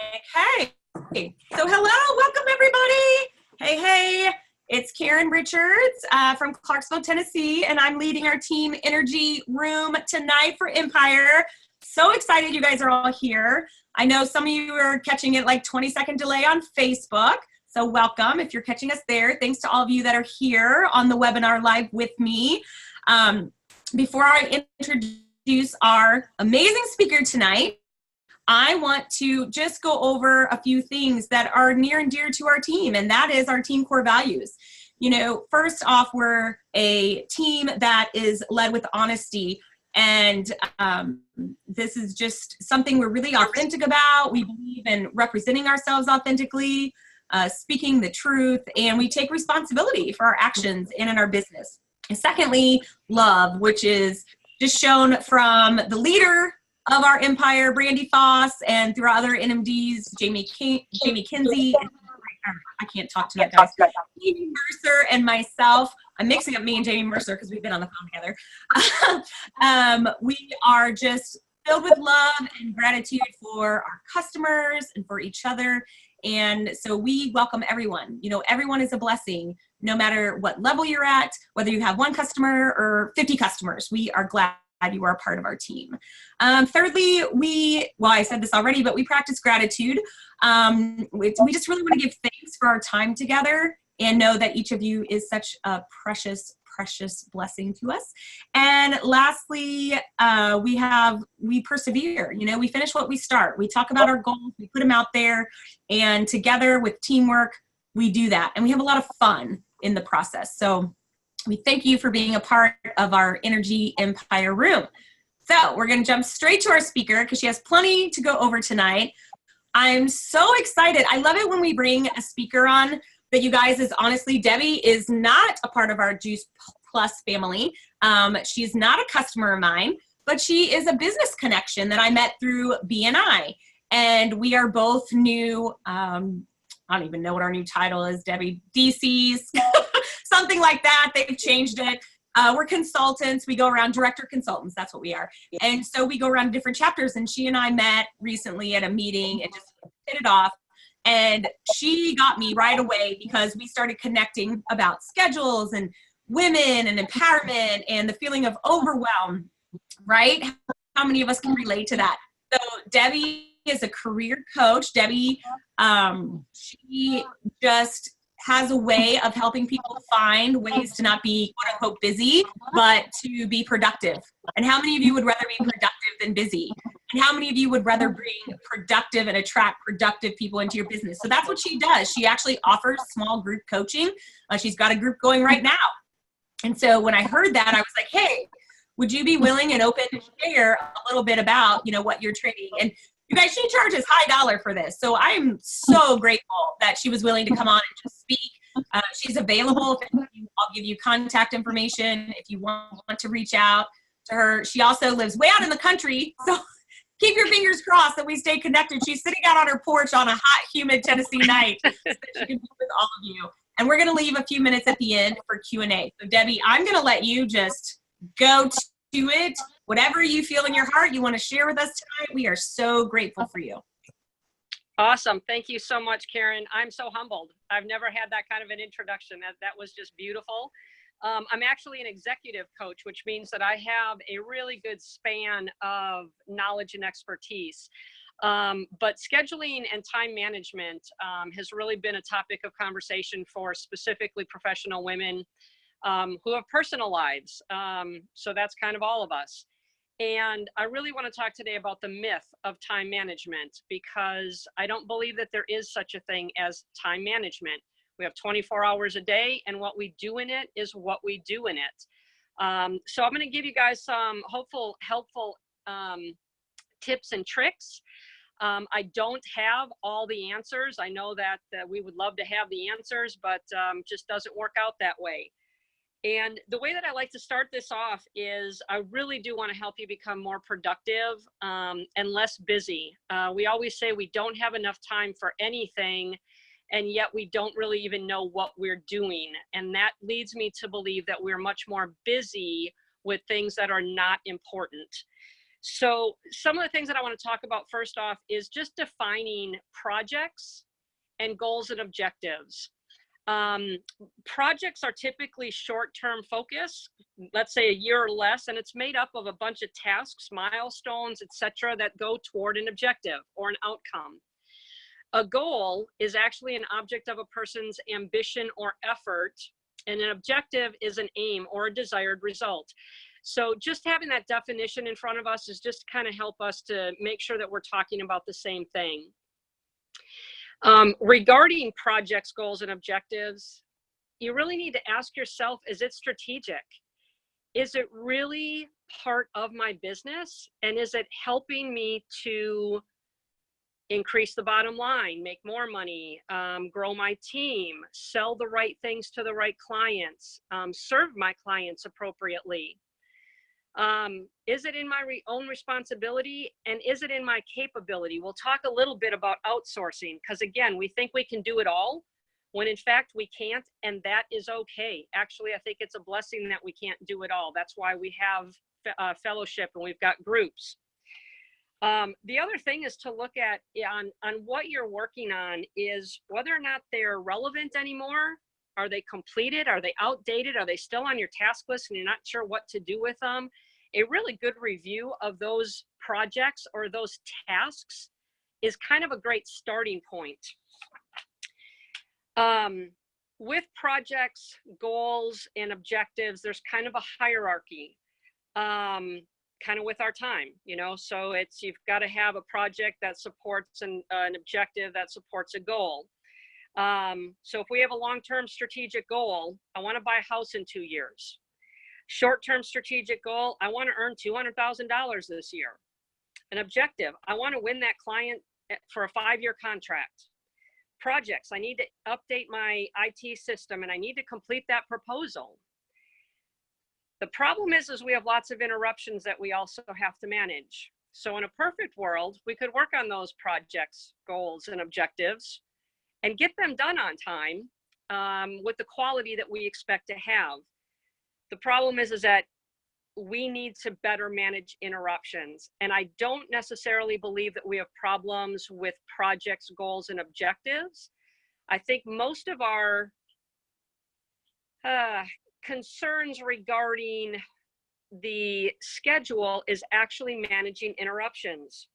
Okay. So hello, welcome everybody. Hey, it's Karen Richards from Clarksville, Tennessee, and I'm leading our Team Energy Room tonight for Empire. So excited you guys are all here. I know some of you are catching it like 20-second delay on Facebook, so welcome if you're catching us there. Thanks to all of you that are here on the webinar live with me. Before I introduce our amazing speaker tonight, I want to just go over a few things that are near and dear to our team, and that is our team core values. You know, first off, we're a team that is led with honesty, and this is just something we're really authentic about. We believe in representing ourselves authentically, speaking the truth, and we take responsibility for our actions and in our business. And secondly, love, which is just shown from the leader of our Empire, Brandy Foss, and through our other NMDs, Jamie Kinsey, I can't talk tonight, guys, Jamie Mercer, and myself. I'm mixing up me and Jamie Mercer because we've been on the phone together. We are just filled with love and gratitude for our customers and for each other. And so we welcome everyone. You know, everyone is a blessing, no matter what level you're at, whether you have one customer or 50 customers. We are glad you are a part of our team. Thirdly, I said this already, but we practice gratitude. We just really want to give thanks for our time together and know that each of you is such a precious blessing to us. And lastly, we persevere. You know, we finish what we start. We talk about our goals, we put them out there, and together with teamwork, we do that. And we have a lot of fun in the process. So we thank you for being a part of our Energy Empire Room. So we're going to jump straight to our speaker because she has plenty to go over tonight. I'm so excited. I love it when we bring a speaker on that you guys is honestly, Debbie is not a part of our Juice Plus family. She's not a customer of mine, but she is a business connection that I met through BNI. And we are both new, I don't even know what our new title is, Debbie, DCs, something like that. They've changed it. We're consultants. We go around, director consultants. That's what we are. And so we go around different chapters. And she and I met recently at a meeting and just hit it off. And she got me right away because we started connecting about schedules and women and empowerment and the feeling of overwhelm, right? How many of us can relate to that? So Debbie is a career coach. Debbie, she just has a way of helping people find ways to not be quote unquote busy, but to be productive. And how many of you would rather be productive than busy? And how many of you would rather bring productive and attract productive people into your business? So that's what she does. She actually offers small group coaching. She's got a group going right now. And so when I heard that, I was like, hey, would you be willing and open to share a little bit about, you know, what you're trading? And you guys, she charges high dollar for this. So I am so grateful that she was willing to come on and just speak. She's available. I'll give you contact information if you want to reach out to her. She also lives way out in the country. So keep your fingers crossed that we stay connected. She's sitting out on her porch on a hot, humid Tennessee night so that she can be with all of you. And we're going to leave a few minutes at the end for Q&A. So Debbie, I'm going to let you just go to it. Whatever you feel in your heart you want to share with us tonight, we are so grateful for you. Awesome. Thank you so much, Karen. I'm so humbled. I've never had that kind of an introduction. That was just beautiful. I'm actually an executive coach, which means that I have a really good span of knowledge and expertise. But scheduling and time management has really been a topic of conversation for specifically professional women who have personal lives. So that's kind of all of us. And I really want to talk today about the myth of time management, because I don't believe that there is such a thing as time management. We have 24 hours a day, and what we do in it is what we do in it. So I'm going to give you guys some helpful tips and tricks. I don't have all the answers. I know that we would love to have the answers, but just doesn't work out that way. And the way that I like to start this off is I really do want to help you become more productive and less busy. We always say we don't have enough time for anything, and yet we don't really even know what we're doing. And that leads me to believe that we're much more busy with things that are not important. So some of the things that I want to talk about first off is just defining projects and goals and objectives. Projects are typically short-term focus, let's say a year or less, and it's made up of a bunch of tasks, milestones, etc., that go toward an objective or an outcome. A goal is actually an object of a person's ambition or effort, and an objective is an aim or a desired result. So just having that definition in front of us is just kind of help us to make sure that we're talking about the same thing. Regarding projects, goals, and objectives, you really need to ask yourself, is it strategic? Is it really part of my business? And is it helping me to increase the bottom line, make more money, grow my team, sell the right things to the right clients, serve my clients appropriately? Is it in my own responsibility, and is it in my capability? We'll talk a little bit about outsourcing, because again, we think we can do it all when in fact we can't, and that is okay. Actually, I think it's a blessing that we can't do it all. That's why we have fellowship and we've got groups. The other thing is to look at on what you're working on is whether or not they're relevant anymore. Are they completed? Are they outdated? Are they still on your task list and you're not sure what to do with them? A really good review of those projects or those tasks is kind of a great starting point. With projects, goals, and objectives, there's kind of a hierarchy, kind of with our time, you know, so you've got to have a project that supports an objective that supports a goal. So if we have a long-term strategic goal, I want to buy a house in 2 years. Short-term strategic goal, I want to earn $200,000 this year. An objective, I want to win that client for a 5-year contract. Projects, I need to update my IT system and I need to complete that proposal. The problem is we have lots of interruptions that we also have to manage. So in a perfect world, we could work on those projects, goals, and objectives and get them done on time with the quality that we expect to have. The problem is that we need to better manage interruptions. And I don't necessarily believe that we have problems with projects, goals, and objectives. I think most of our concerns regarding the schedule is actually managing interruptions.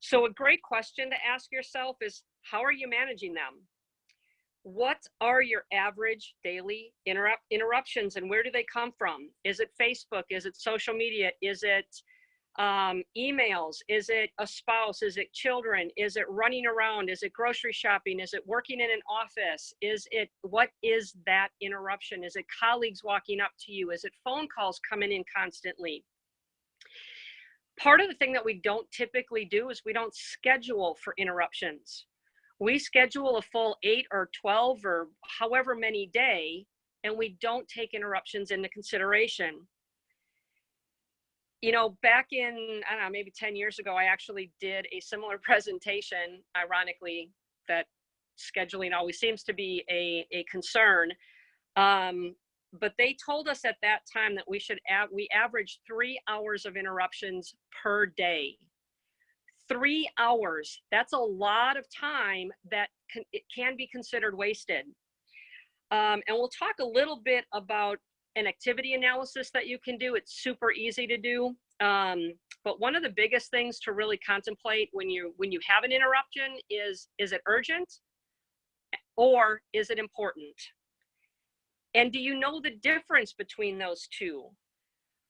So a great question to ask yourself is, how are you managing them? What are your average daily interruptions and where do they come from? Is it Facebook? Is it social media? Is it emails? Is it a spouse? Is it children? Is it running around? Is it grocery shopping? Is it working in an office? What is that interruption? Is it colleagues walking up to you? Is it phone calls coming in constantly? Part of the thing that we don't typically do is we don't schedule for interruptions. We schedule a full 8 or 12 or however many day, and we don't take interruptions into consideration. You know, back in, I don't know, maybe 10 years ago, I actually did a similar presentation. Ironically, that scheduling always seems to be a concern. But they told us at that time that we average 3 hours of interruptions per day. 3 hours, that's a lot of time that it can be considered wasted. And we'll talk a little bit about an activity analysis that you can do. It's super easy to do. But one of the biggest things to really contemplate when you have an interruption is it urgent or is it important? And do you know the difference between those two?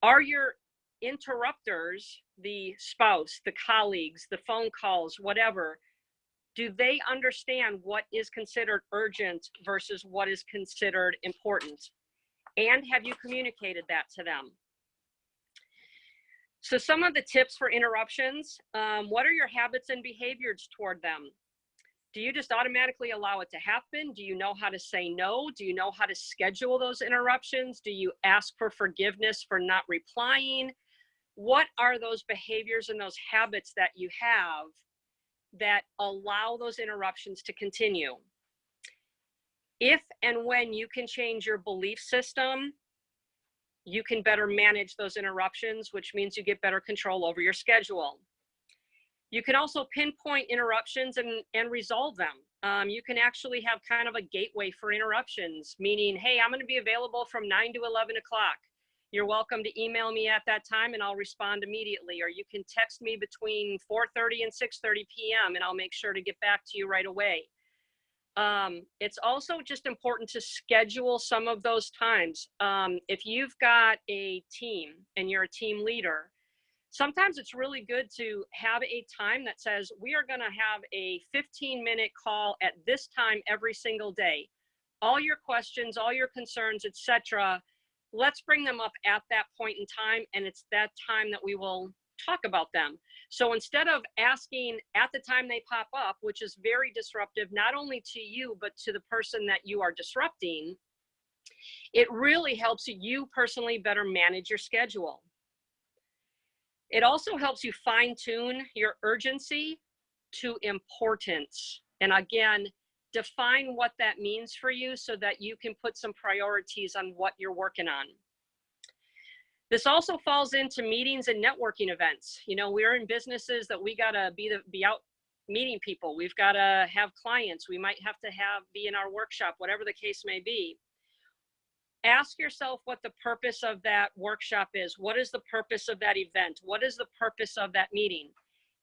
Are your interrupters, the spouse, the colleagues, the phone calls, whatever, do they understand what is considered urgent versus what is considered important? And have you communicated that to them? So some of the tips for interruptions, what are your habits and behaviors toward them? Do you just automatically allow it to happen? Do you know how to say no? Do you know how to schedule those interruptions? Do you ask for forgiveness for not replying? What are those behaviors and those habits that you have that allow those interruptions to continue? If and when you can change your belief system, you can better manage those interruptions, which means you get better control over your schedule. You can also pinpoint interruptions and resolve them. You can actually have kind of a gateway for interruptions, meaning, hey, I'm going to be available from 9 to 11 o'clock. You're welcome to email me at that time and I'll respond immediately. Or you can text me between 4:30 and 6:30 p.m. and I'll make sure to get back to you right away. It's also just important to schedule some of those times. If you've got a team and you're a team leader, sometimes it's really good to have a time that says, we are going to have a 15-minute call at this time every single day. All your questions, all your concerns, etc., let's bring them up at that point in time, and it's that time that we will talk about them. So instead of asking at the time they pop up, which is very disruptive, not only to you, but to the person that you are disrupting, it really helps you personally better manage your schedule. It also helps you fine-tune your urgency to importance. And again, define what that means for you so that you can put some priorities on what you're working on. This also falls into meetings and networking events. You know, we're in businesses that we gotta be out meeting people. We've gotta have clients. We might have to be in our workshop, whatever the case may be. Ask yourself what the purpose of that workshop is. What is the purpose of that event? What is the purpose of that meeting?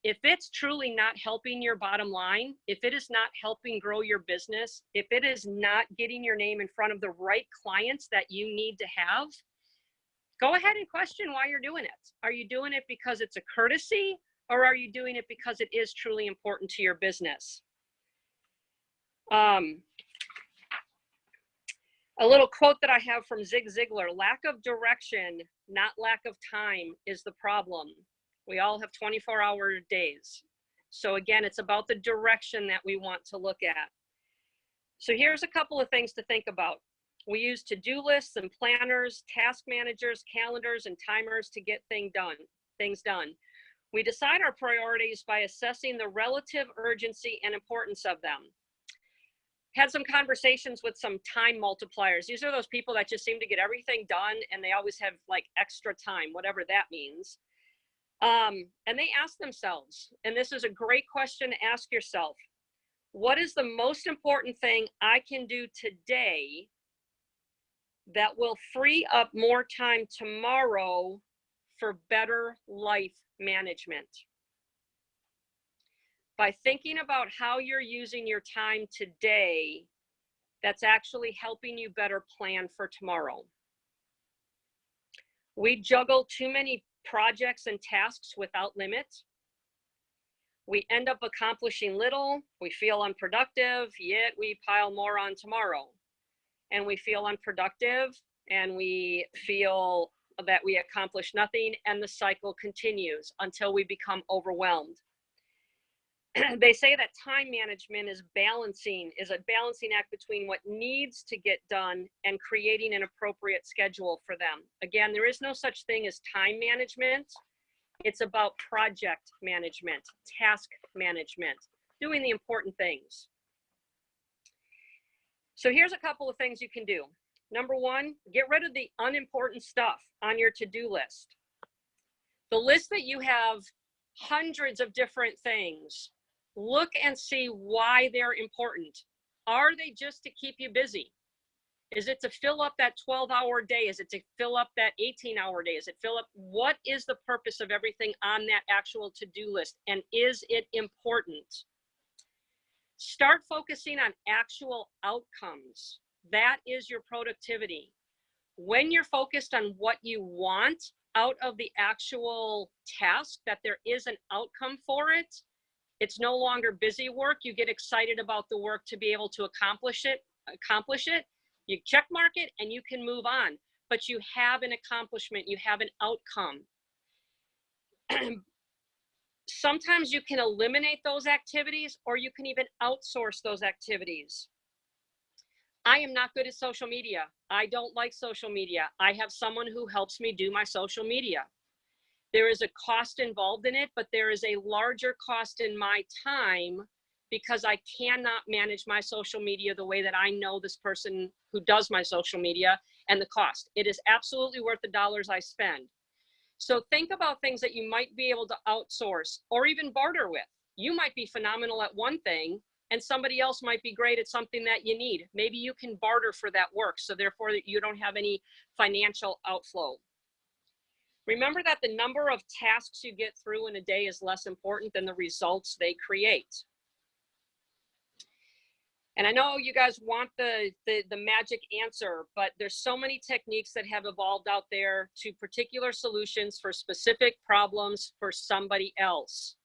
If it's truly not helping your bottom line, if it is not helping grow your business, if it is not getting your name in front of the right clients that you need to have, go ahead and question why you're doing it. Are you doing it because it's a courtesy, or are you doing it because it is truly important to your business? A little quote that I have from Zig Ziglar: lack of direction, not lack of time, is the problem. We all have 24-hour days. So again, it's about the direction that we want to look at. So here's a couple of things to think about. We use to-do lists and planners, task managers, calendars, and timers to get things done. We decide our priorities by assessing the relative urgency and importance of them. Had some conversations with some time multipliers. These are those people that just seem to get everything done and they always have like extra time, whatever that means. And they ask themselves, and this is a great question to ask yourself, what is the most important thing I can do today that will free up more time tomorrow for better life management? By thinking about how you're using your time today, that's actually helping you better plan for tomorrow. We juggle too many projects and tasks without limit. We end up accomplishing little, we feel unproductive, yet we pile more on tomorrow. And we feel unproductive and we feel that we accomplish nothing, and the cycle continues until we become overwhelmed. They say that time management is a balancing act between what needs to get done and creating an appropriate schedule for them. Again, there is no such thing as time management. It's about project management, task management, doing the important things. So here's a couple of things you can do. Number one, get rid of the unimportant stuff on your to-do list. The list that you have hundreds of different things, look and see why they're important. Are they just to keep you busy? Is it to fill up that 12-hour day? Is it to fill up that 18-hour day? Is it fill up? What is the purpose of everything on that actual to-do list? And is it important? Start focusing on actual outcomes. That is your productivity. When you're focused on what you want out of the actual task, that there is an outcome for it, it's no longer busy work. You get excited about the work to be able to accomplish it. You check mark it and you can move on, but you have an accomplishment, you have an outcome. Sometimes you can eliminate those activities, or you can even outsource those activities. I am not good at social media. I don't like social media. I have someone who helps me do my social media. There is a cost involved in it, but there is a larger cost in my time because I cannot manage my social media the way that I know this person who does my social media. and the cost. It is absolutely worth the dollars I spend. So think about things that you might be able to outsource or even barter with. You might be phenomenal at one thing and somebody else might be great at something that you need. Maybe you can barter for that work, so therefore that you don't have any financial outflow. Remember that the number of tasks you get through in a day is less important than the results they create. And I know you guys want the magic answer, but there's so many techniques that have evolved out there to particular solutions for specific problems for somebody else.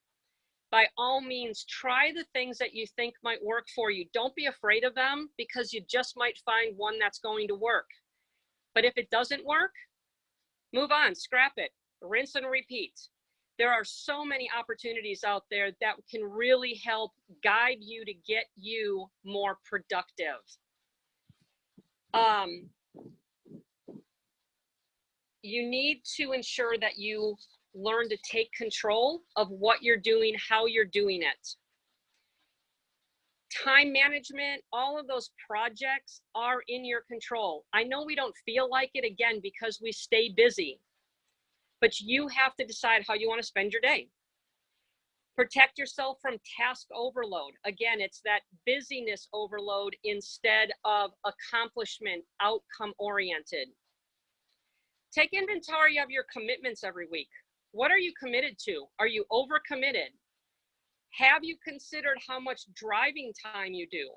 By all means, try the things that you think might work for you. Don't be afraid of them, because you just might find one that's going to work. But if it doesn't work, move on, scrap it, rinse and repeat. There are so many opportunities out there that can really help guide you to get you more productive. You need to ensure that you learn to take control of what you're doing, how you're doing it. Time management, all of those projects are in your control. I know we don't feel like it, again, because we stay busy, but you have to decide how you want to spend your day. Protect yourself from task overload. Again, it's that busyness overload instead of accomplishment, outcome oriented. Take inventory of your commitments every week. What are you committed to? Are you overcommitted? Have you considered how much driving time you do?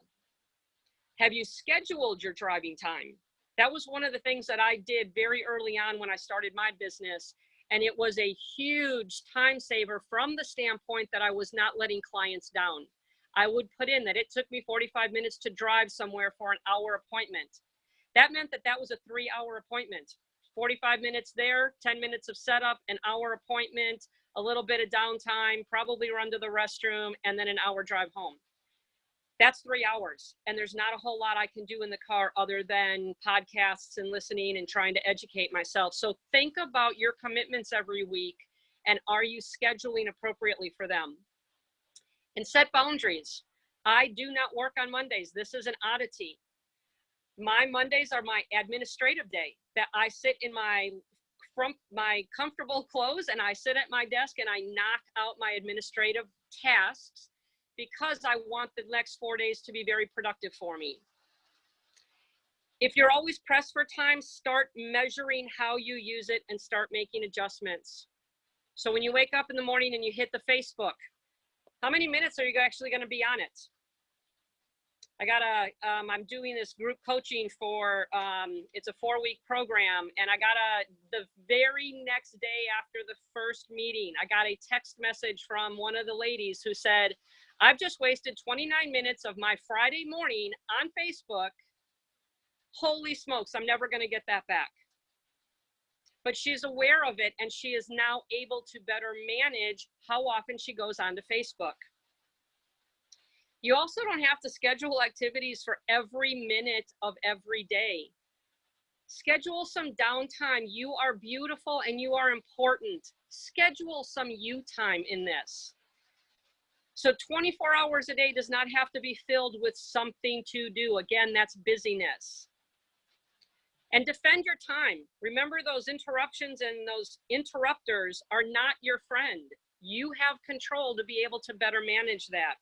Have you scheduled your driving time? That was one of the things that I did very early on when I started my business. And it was a huge time saver from the standpoint that I was not letting clients down. I would put in that it took me 45 minutes to drive somewhere for an hour appointment. That meant that that was a 3-hour appointment. 45 minutes there, 10 minutes of setup, an hour appointment, a little bit of downtime, probably run to the restroom, and then an hour drive home. That's 3 hours. And there's not a whole lot I can do in the car other than podcasts and listening and trying to educate myself. So think about your commitments every week, and are you scheduling appropriately for them? And set boundaries. I do not work on Mondays. This is an oddity. My Mondays are my administrative day, that I sit in my comfortable clothes and I sit at my desk and I knock out my administrative tasks, because I want the next 4 days to be very productive for me. If you're always pressed for time, start measuring how you use it and start making adjustments. So when you wake up in the morning and you hit the Facebook, how many minutes are you actually going to be on it? I'm doing this group coaching for, it's a 4-week program, and the very next day after the first meeting, I got a text message from one of the ladies who said, I've just wasted 29 minutes of my Friday morning on Facebook. Holy smokes, I'm never going to get that back. But she's aware of it, and she is now able to better manage how often she goes onto Facebook. You also don't have to schedule activities for every minute of every day. Schedule some downtime. You are beautiful and you are important. Schedule some you time in this. So 24 hours a day does not have to be filled with something to do. Again, that's busyness. And defend your time. Remember, those interruptions and those interrupters are not your friend. You have control to be able to better manage that.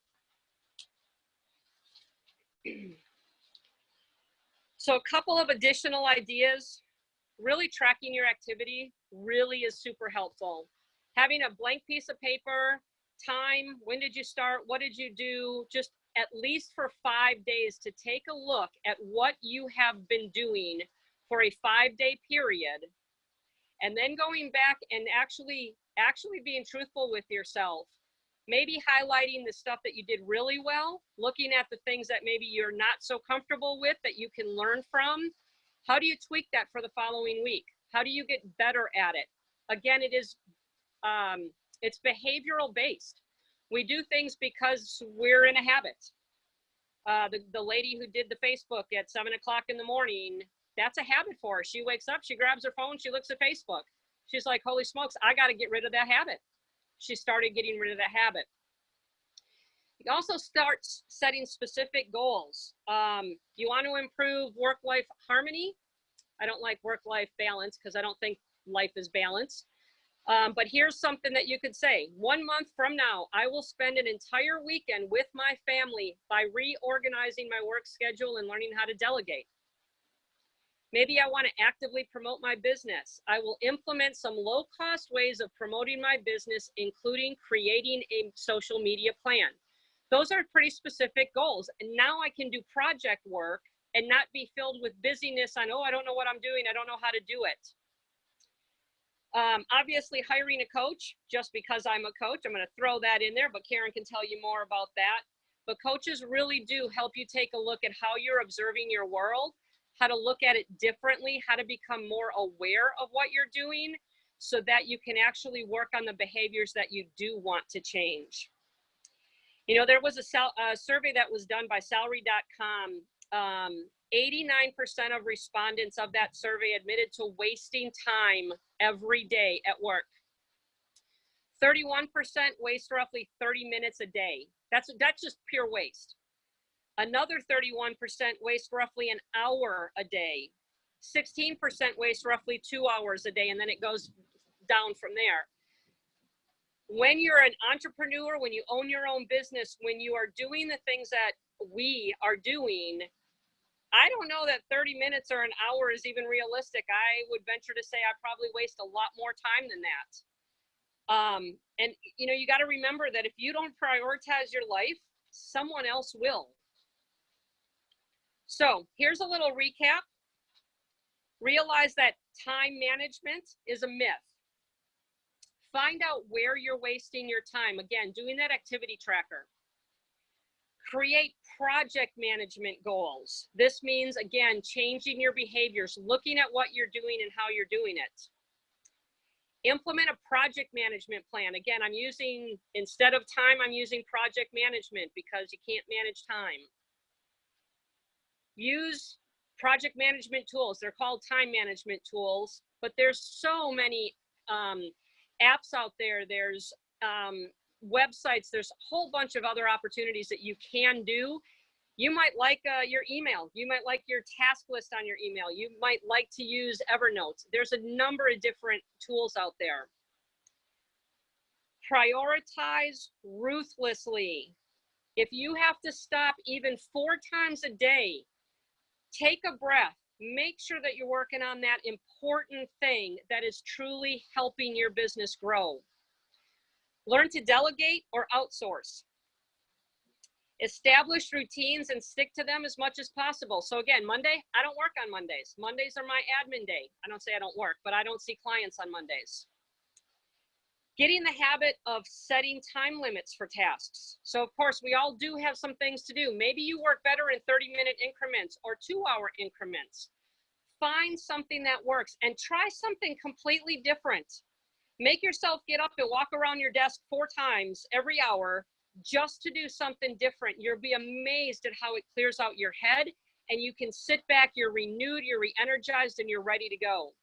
So a couple of additional ideas. Really tracking your activity really is super helpful. Having a blank piece of paper, time, when did you start, what did you do, just at least for 5 days to take a look at what you have been doing for a 5-day period, and then going back and actually being truthful with yourself. Maybe highlighting the stuff that you did really well, looking at the things that maybe you're not so comfortable with that you can learn from. How do you tweak that for the following week? How do you get better at it? Again, it's behavioral based. We do things because we're in a habit. The lady who did the Facebook at 7 o'clock in the morning, that's a habit for her. She wakes up, she grabs her phone, she looks at Facebook. She's like, holy smokes, I got to get rid of that habit. She started getting rid of that habit. You also start setting specific goals. You want to improve work-life harmony? I don't like work-life balance because I don't think life is balanced. But here's something that you could say. 1 month from now, I will spend an entire weekend with my family by reorganizing my work schedule and learning how to delegate. Maybe I want to actively promote my business. I will implement some low-cost ways of promoting my business, including creating a social media plan. Those are pretty specific goals. And now I can do project work and not be filled with busyness on, oh, I don't know what I'm doing. I don't know how to do it. Obviously hiring a coach, just because I'm a coach, I'm going to throw that in there, but Karen can tell you more about that. But coaches really do help you take a look at how you're observing your world, how to look at it differently, how to become more aware of what you're doing so that you can actually work on the behaviors that you do want to change. You know, there was a survey that was done by salary.com. 89% of respondents of that survey admitted to wasting time every day at work. 31% waste roughly 30 minutes a day. That's just pure waste. Another 31% waste roughly an hour a day. 16% waste roughly 2 hours a day, and then it goes down from there. When you're an entrepreneur, when you own your own business, when you are doing the things that we are doing, I don't know that 30 minutes or an hour is even realistic. I would venture to say I probably waste a lot more time than that. And you know, you got to remember that if you don't prioritize your life, someone else will. So here's a little recap. Realize that time management is a myth. Find out where you're wasting your time. Again, doing that activity tracker. Create project management goals. This means, again, changing your behaviors, looking at what you're doing and how you're doing it. Implement a project management plan. Again, I'm using, instead of time, I'm using project management because you can't manage time. Use project management tools. They're called time management tools, but there's so many apps out there. There's websites. There's a whole bunch of other opportunities that you can do. You might like your email. You might like your task list on your email. You might like to use Evernote. There's a number of different tools out there. Prioritize ruthlessly. If you have to stop even 4 times a day, take a breath. Make sure that you're working on that important thing that is truly helping your business grow. Learn to delegate or outsource. Establish routines and stick to them as much as possible. So again, Monday, I don't work on Mondays. Mondays are my admin day. I don't say I don't work, but I don't see clients on Mondays. Getting the habit of setting time limits for tasks. So of course, we all do have some things to do. Maybe you work better in 30-minute increments or 2-hour increments. Find something that works and try something completely different. Make yourself get up and walk around your desk 4 times every hour just to do something different. You'll be amazed at how it clears out your head and you can sit back, you're renewed, you're re-energized, and you're ready to go.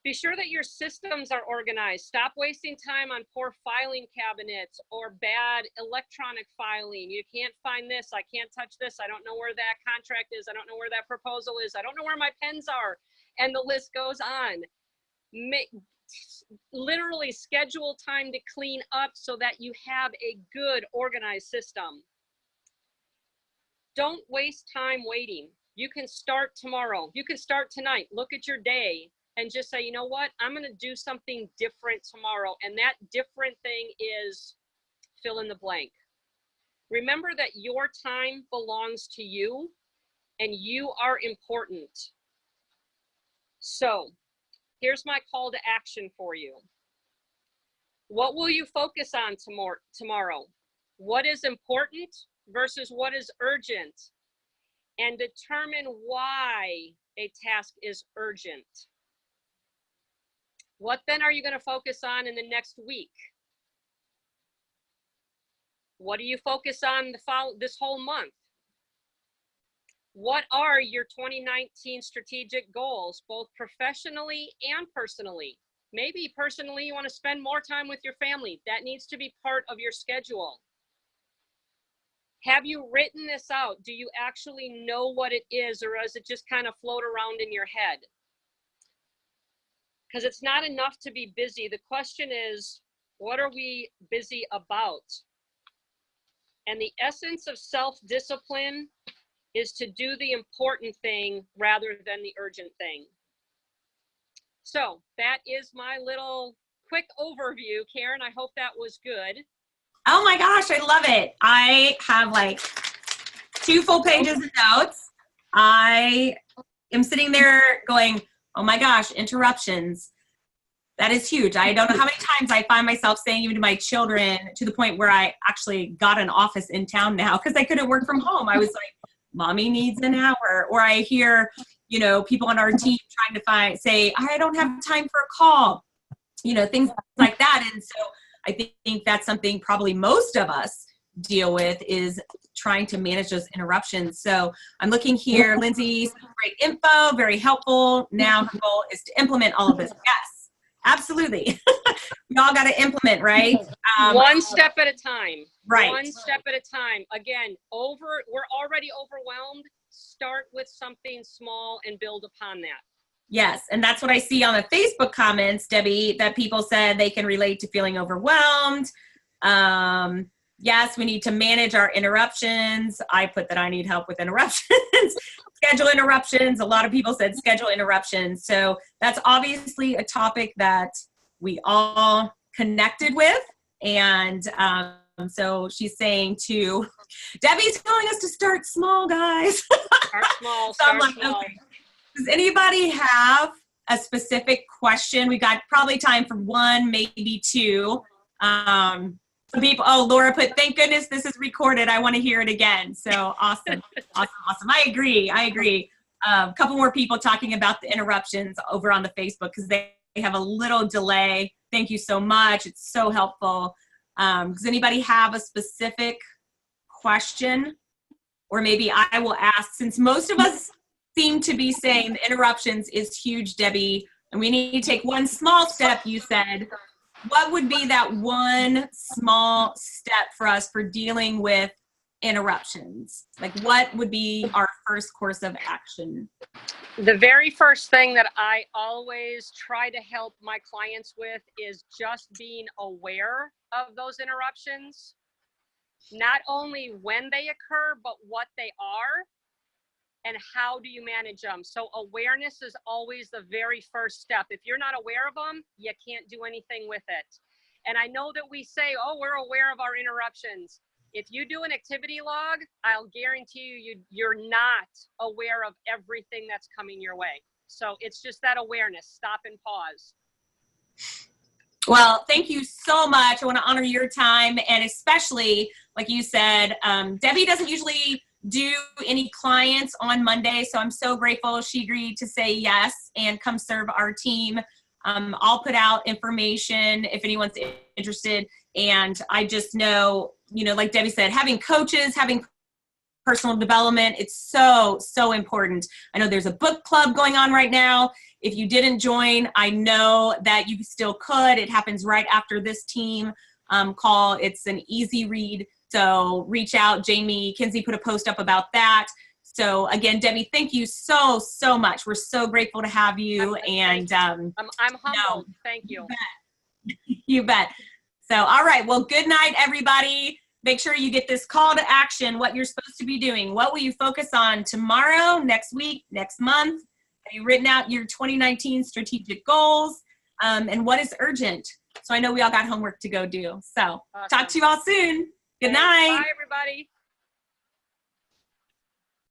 Be sure that your systems are organized. Stop wasting time on poor filing cabinets or bad electronic filing. You can't find this, I can't touch this, I don't know where that contract is, I don't know where that proposal is, I don't know where my pens are, and the list goes on. Literally schedule time to clean up so that you have a good organized system. Don't waste time waiting. You can start tomorrow. You can start tonight. Look at your day and just say, you know what? I'm going to do something different tomorrow. And that different thing is fill in the blank. Remember that your time belongs to you and you are important. So here's my call to action for you. What will you focus on tomorrow? What is important versus what is urgent? And determine why a task is urgent. What then are you going to focus on in the next week? What do you focus on this whole month? What are your 2019 strategic goals, both professionally and personally? Maybe personally, you want to spend more time with your family. That needs to be part of your schedule. Have you written this out? Do you actually know what it is, or does it just kind of float around in your head? Because it's not enough to be busy. The question is, what are we busy about? And the essence of self-discipline is to do the important thing rather than the urgent thing. So that is my little quick overview. Karen, I hope that was good. Oh my gosh, I love it. I have like 2 full pages of notes. I am sitting there going, oh my gosh, interruptions. That is huge. I don't know how many times I find myself saying even to my children, to the point where I actually got an office in town now because I couldn't work from home. I was like, mommy needs an hour. Or I hear, you know, people on our team trying to say, I don't have time for a call, you know, things like that. And so I think that's something probably most of us deal with, is trying to manage those interruptions. So I'm looking here, Lindsay, some great info, very helpful. Now her goal is to implement all of this. Yes, absolutely. We all got to implement, right? One step at a time. Right. One step at a time. Again, we're already overwhelmed. Start with something small and build upon that. Yes, and that's what I see on the Facebook comments, Debbie, that people said they can relate to feeling overwhelmed. Yes, we need to manage our interruptions. I put that I need help with interruptions. Schedule interruptions. A lot of people said schedule interruptions. So that's obviously a topic that we all connected with. And so she's saying to, Debbie's telling us to start small, guys. Start small, So I'm like, small. okay. Does anybody have a specific question? We got probably time for 1, maybe 2. Some people, oh, Laura put, thank goodness this is recorded. I want to hear it again. So awesome. Awesome. I agree. A couple more people talking about the interruptions over on the Facebook because they have a little delay. Thank you so much. It's so helpful. Does anybody have a specific question? Or maybe I will ask, since most of us seem to be saying the interruptions is huge, Debbie, and we need to take one small step, you said. What would be that one small step for us for dealing with interruptions? Like, what would be our first course of action? The very first thing that I always try to help my clients with is just being aware of those interruptions. Not only when they occur, but what they are. And how do you manage them? So awareness is always the very first step. If you're not aware of them, you can't do anything with it. And I know that we say, oh, we're aware of our interruptions. If you do an activity log, I'll guarantee you're not aware of everything that's coming your way. So it's just that awareness. Stop and pause. Well, thank you so much. I want to honor your time. And especially, like you said, Debbie doesn't usually do any clients on Monday. So I'm so grateful she agreed to say yes and come serve our team. I'll put out information if anyone's interested. And I just know, you know, like Debbie said, having coaches, having personal development, it's so, so important. I know there's a book club going on right now. If you didn't join, I know that you still could. It happens right after this team call. It's an easy read. So reach out. Jamie Kinsey put a post up about that. So again, Debbie, thank you so, so much. We're so grateful to have you. And I'm humbled. Thank you. You bet. So, all right. Well, good night, everybody. Make sure you get this call to action, what you're supposed to be doing. What will you focus on tomorrow, next week, next month? Have you written out your 2019 strategic goals? And what is urgent? So I know we all got homework to go do. So Talk to you all soon. Good night. Bye, everybody.